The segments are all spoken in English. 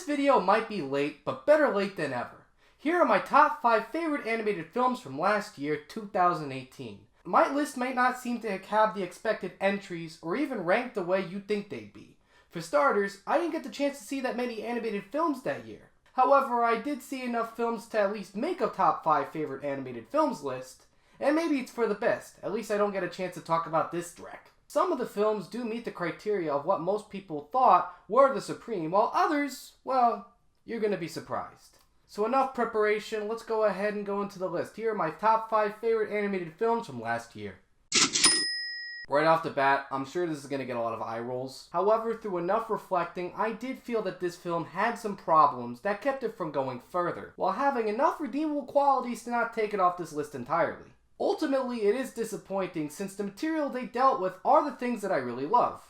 video might be late, but better late than ever. Here are my top 5 favorite animated films from last year, 2018. My list might not seem to have the expected entries or even rank the way you'd think they'd be. For starters, I didn't get the chance to see that many animated films that year. However, I did see enough films to at least make a top 5 favorite animated films list, and maybe it's for the best. At least I don't get a chance to talk about this dreck. Some of the films do meet the criteria of what most people thought were the supreme, while others, well, you're gonna be surprised. So enough preparation, let's go ahead and go into the list. Here are my top 5 favorite animated films from last year. Right off the bat, I'm sure this is going to get a lot of eye rolls. However, through enough reflecting, I did feel that this film had some problems that kept it from going further, while having enough redeemable qualities to not take it off this list entirely. Ultimately, it is disappointing since the material they dealt with are the things that I really love.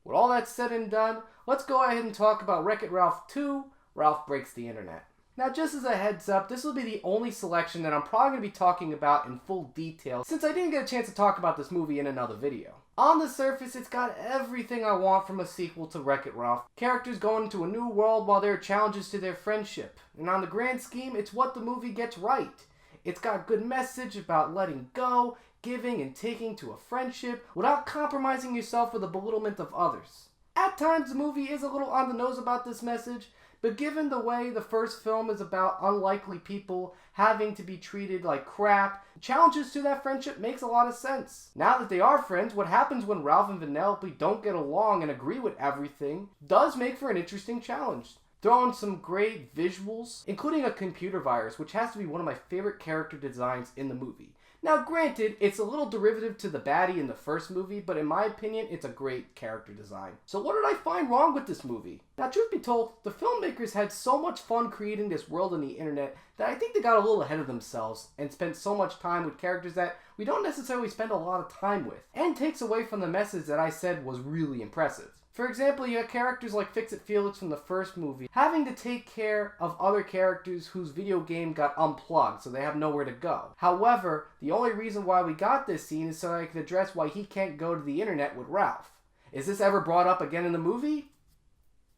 With all that said and done, let's go ahead and talk about WreckIt Ralph 2, Ralph Breaks the Internet. Now, just as a heads up, this will be the only selection that I'm probably going to be talking about in full detail since I didn't get a chance to talk about this movie in another video. On the surface, it's got everything I want from a sequel to WreckIt Ralph. Characters going into a new world while there are challenges to their friendship. And on the grand scheme, it's what the movie gets right. It's got good message about letting go, giving and taking to a friendship without compromising yourself for the belittlement of others. At times, the movie is a little on the nose about this message, but given the way the first film is about unlikely people having to be treated like crap, challenges to that friendship makes a lot of sense. Now that they are friends, what happens when Ralph and Vanellope don't get along and agree with everything does make for an interesting challenge. Throw in some great visuals, including a computer virus, which has to be one of my favorite character designs in the movie. Now granted, it's a little derivative to the baddie in the first movie, but in my opinion, it's a great character design. So what did I find wrong with this movie? Now truth be told, the filmmakers had so much fun creating this world on the internet that I think they got a little ahead of themselves and spent so much time with characters that we don't necessarily spend a lot of time with, and takes away from the message that I said was really impressive. For example, you have characters like Fix-It Felix from the first movie having to take care of other characters whose video game got unplugged, so they have nowhere to go. However, the only reason why we got this scene is so I can address why he can't go to the internet with Ralph. Is this ever brought up again in the movie?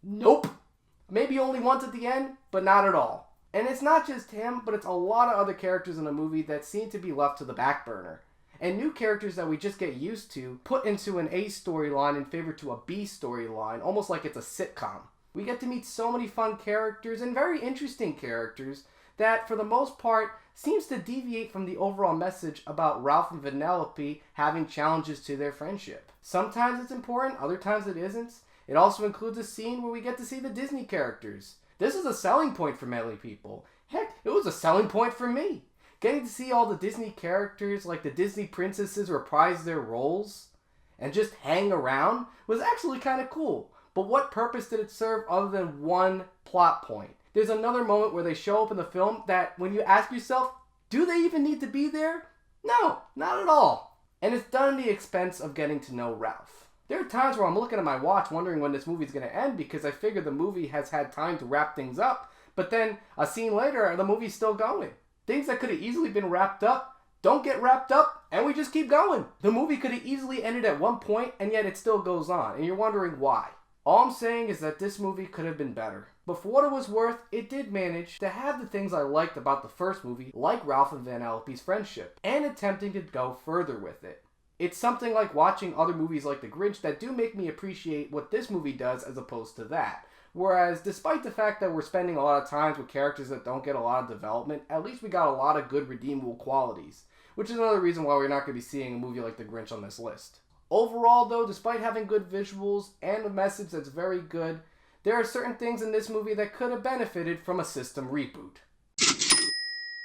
Nope. Maybe only once at the end, but not at all. And it's not just him, but it's a lot of other characters in the movie that seem to be left to the back burner. And new characters that we just get used to put into an A storyline in favor to a B storyline, almost like it's a sitcom. We get to meet so many fun characters and very interesting characters that, for the most part, seems to deviate from the overall message about Ralph and Vanellope having challenges to their friendship. Sometimes it's important, other times it isn't. It also includes a scene where we get to see the Disney characters. This is a selling point for many people. Heck, it was a selling point for me. Getting to see all the Disney characters, like the Disney princesses, reprise their roles and just hang around was actually kind of cool. But what purpose did it serve other than one plot point? There's another moment where they show up in the film that when you ask yourself, do they even need to be there? No, not at all. And it's done at the expense of getting to know Ralph. There are times where I'm looking at my watch wondering when this movie's going to end because I figure the movie has had time to wrap things up, but then a scene later, the movie's still going. Things that could have easily been wrapped up don't get wrapped up, and we just keep going. The movie could have easily ended at one point, and yet it still goes on, and you're wondering why. All I'm saying is that this movie could have been better. But for what it was worth, it did manage to have the things I liked about the first movie, like Ralph and Vanellope's friendship, and attempting to go further with it. It's something like watching other movies like The Grinch that do make me appreciate what this movie does as opposed to that. Whereas, despite the fact that we're spending a lot of time with characters that don't get a lot of development, at least we got a lot of good redeemable qualities. Which is another reason why we're not going to be seeing a movie like The Grinch on this list. Overall though, despite having good visuals and a message that's very good, there are certain things in this movie that could have benefited from a system reboot.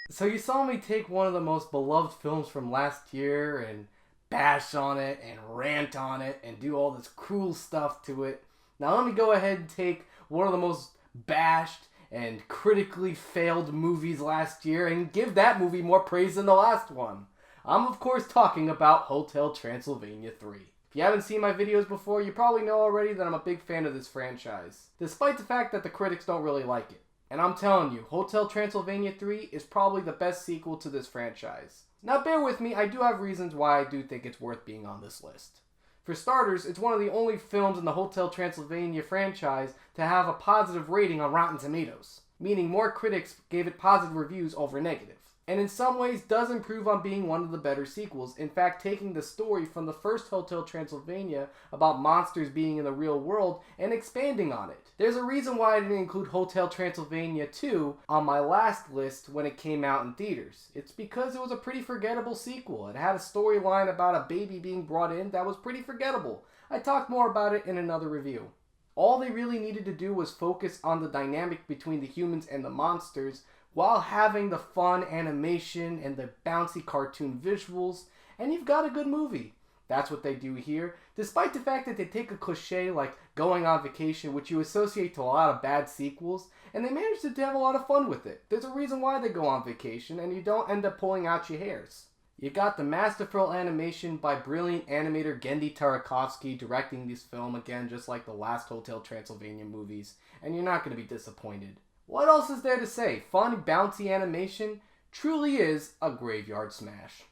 So you saw me take one of the most beloved films from last year and bash on it and rant on it and do all this cruel stuff to it. Now let me go ahead and take one of the most bashed and critically failed movies last year and give that movie more praise than the last one. I'm of course talking about Hotel Transylvania 3. If you haven't seen my videos before, you probably know already that I'm a big fan of this franchise, despite the fact that the critics don't really like it. And I'm telling you, Hotel Transylvania 3 is probably the best sequel to this franchise. Now bear with me, I do have reasons why I do think it's worth being on this list. For starters, it's one of the only films in the Hotel Transylvania franchise to have a positive rating on Rotten Tomatoes, meaning more critics gave it positive reviews over negative. And in some ways does improve on being one of the better sequels, in fact taking the story from the first Hotel Transylvania about monsters being in the real world and expanding on it. There's a reason why I didn't include Hotel Transylvania 2 on my last list when it came out in theaters. It's because it was a pretty forgettable sequel. It had a storyline about a baby being brought in that was pretty forgettable. I talked more about it in another review. All they really needed to do was focus on the dynamic between the humans and the monsters, while having the fun animation and the bouncy cartoon visuals, and you've got a good movie. That's what they do here, despite the fact that they take a cliche like going on vacation, which you associate to a lot of bad sequels, and they manage to have a lot of fun with it. There's a reason why they go on vacation, and you don't end up pulling out your hairs. You got the masterful animation by brilliant animator Genndy Tartakovsky directing this film again, just like the last Hotel Transylvania movies, and you're not going to be disappointed. What else is there to say? Fun, bouncy animation truly is a graveyard smash.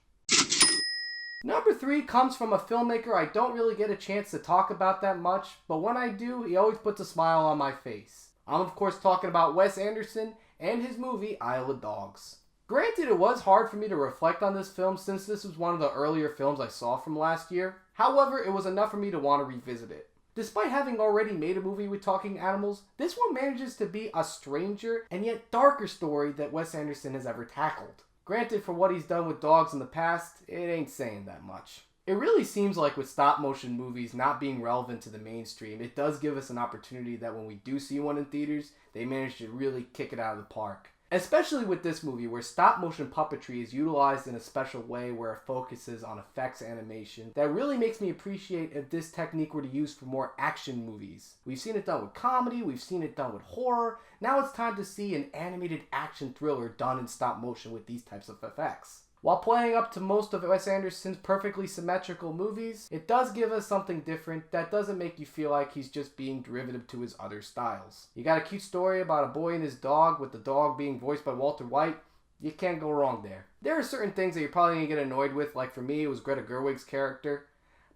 Number 3 comes from a filmmaker I don't really get a chance to talk about that much, but when I do, he always puts a smile on my face. I'm of course talking about Wes Anderson and his movie Isle of Dogs. Granted, it was hard for me to reflect on this film since this was one of the earlier films I saw from last year. However, it was enough for me to want to revisit it. Despite having already made a movie with talking animals, this one manages to be a stranger and yet darker story that Wes Anderson has ever tackled. Granted, for what he's done with dogs in the past, it ain't saying that much. It really seems like with stop motion movies not being relevant to the mainstream, it does give us an opportunity that when we do see one in theaters, they manage to really kick it out of the park. Especially with this movie, where stop motion puppetry is utilized in a special way where it focuses on effects animation, that really makes me appreciate if this technique were to use for more action movies. We've seen it done with comedy, we've seen it done with horror, now it's time to see an animated action thriller done in stop motion with these types of effects. While playing up to most of Wes Anderson's perfectly symmetrical movies, it does give us something different that doesn't make you feel like he's just being derivative to his other styles. You got a cute story about a boy and his dog, with the dog being voiced by Walter White. You can't go wrong there. There are certain things that you're probably going to get annoyed with, like for me it was Greta Gerwig's character.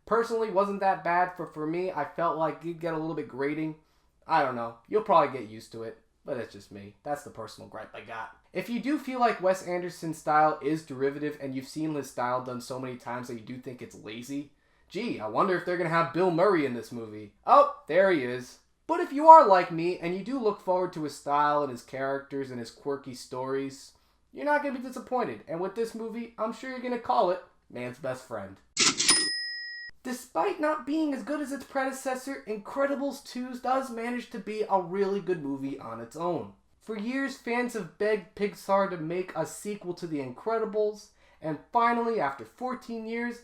Personally, wasn't that bad, for me I felt like you'd get a little bit grating. I don't know, you'll probably get used to it. But it's just me. That's the personal gripe I got. If you do feel like Wes Anderson's style is derivative and you've seen his style done so many times that you do think it's lazy, gee, I wonder if they're going to have Bill Murray in this movie. Oh, there he is. But if you are like me and you do look forward to his style and his characters and his quirky stories, you're not going to be disappointed. And with this movie, I'm sure you're going to call it man's best friend. Despite not being as good as its predecessor, Incredibles 2 does manage to be a really good movie on its own. For years, fans have begged Pixar to make a sequel to The Incredibles, and finally, after 14 years,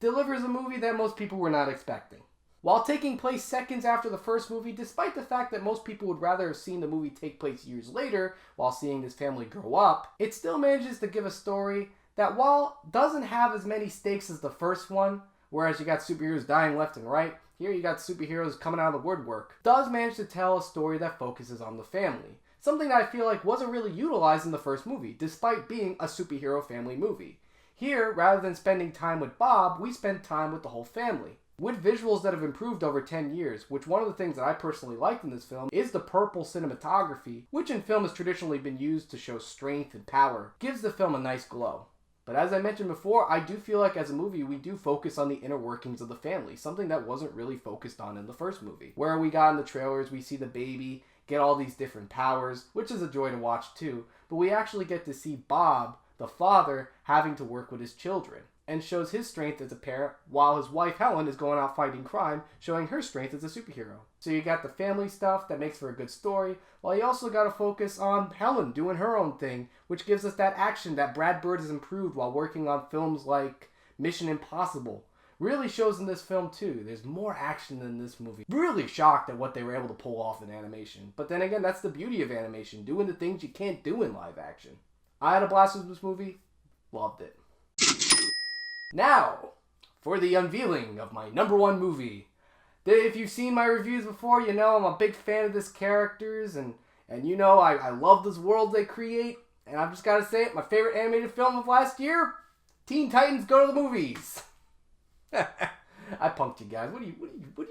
delivers a movie that most people were not expecting. While taking place seconds after the first movie, despite the fact that most people would rather have seen the movie take place years later while seeing this family grow up, it still manages to give a story that, while doesn't have as many stakes as the first one, whereas you got superheroes dying left and right, here you got superheroes coming out of the woodwork, does manage to tell a story that focuses on the family. Something that I feel like wasn't really utilized in the first movie, despite being a superhero family movie. Here, rather than spending time with Bob, we spend time with the whole family. With visuals that have improved over 10 years, which one of the things that I personally liked in this film is the purple cinematography, which in film has traditionally been used to show strength and power, gives the film a nice glow. But as I mentioned before, I do feel like as a movie we do focus on the inner workings of the family, something that wasn't really focused on in the first movie. Where we got in the trailers, we see the baby get all these different powers, which is a joy to watch too, but we actually get to see Bob, the father, having to work with his children, and shows his strength as a parent, while his wife Helen is going out fighting crime, showing her strength as a superhero. So you got the family stuff that makes for a good story, while you also got to focus on Helen doing her own thing, which gives us that action that Brad Bird has improved while working on films like Mission Impossible. Really shows in this film too. There's more action than this movie. Really shocked at what they were able to pull off in animation. But then again, that's the beauty of animation, doing the things you can't do in live action. I had a blast with this movie. Loved it. Now, for the unveiling of my number one movie. If you've seen my reviews before, you know I'm a big fan of this characters, and you know I love this world they create, and I've just got to say it, my favorite animated film of last year, Teen Titans Go to the Movies. I punked you guys. What do you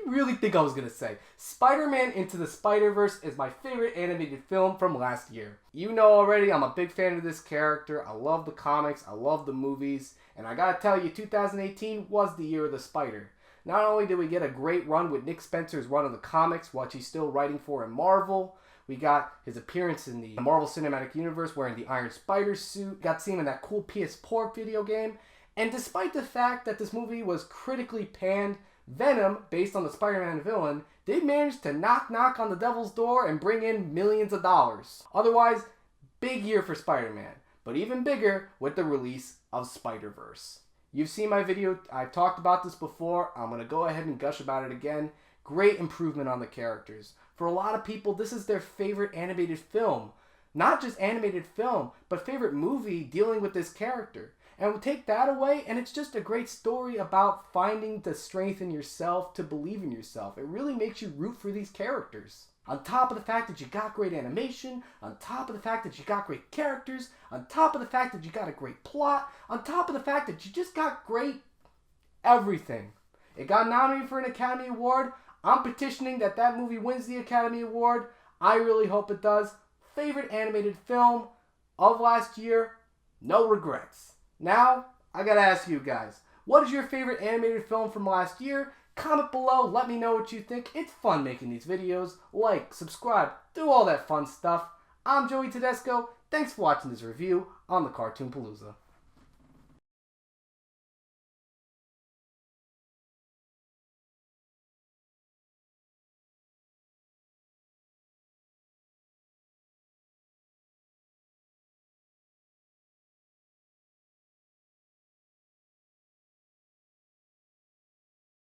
really think I was gonna say? Spider-Man Into the Spider-Verse is my favorite animated film from last year. You know already, I'm a big fan of this character. I love the comics, I love the movies, and I gotta tell you, 2018 was the year of the Spider. Not only did we get a great run with Nick Spencer's run of the comics, which he's still writing for in Marvel, we got his appearance in the Marvel Cinematic Universe wearing the Iron Spider suit, got to see him in that cool PS4 video game, and despite the fact that this movie was critically panned, Venom, based on the Spider-Man villain, did manage to knock on the devil's door and bring in millions of dollars. Otherwise, big year for Spider-Man, but even bigger with the release of Spiderverse. You've seen my video, I've talked about this before, I'm going to go ahead and gush about it again. Great improvement on the characters. For a lot of people, this is their favorite animated film. Not just animated film, but favorite movie dealing with this character. And we'll take that away, and it's just a great story about finding the strength in yourself to believe in yourself. It really makes you root for these characters. On top of the fact that you got great animation, on top of the fact that you got great characters, on top of the fact that you got a great plot, on top of the fact that you just got great everything. It got nominated for an Academy Award. I'm petitioning that movie wins the Academy Award. I really hope it does. Favorite animated film of last year, no regrets. Now, I gotta ask you guys, what is your favorite animated film from last year? Comment below, let me know what you think. It's fun making these videos. Like, subscribe, do all that fun stuff. I'm Joey Tedesco. Thanks for watching this review on the Cartoon Palooza.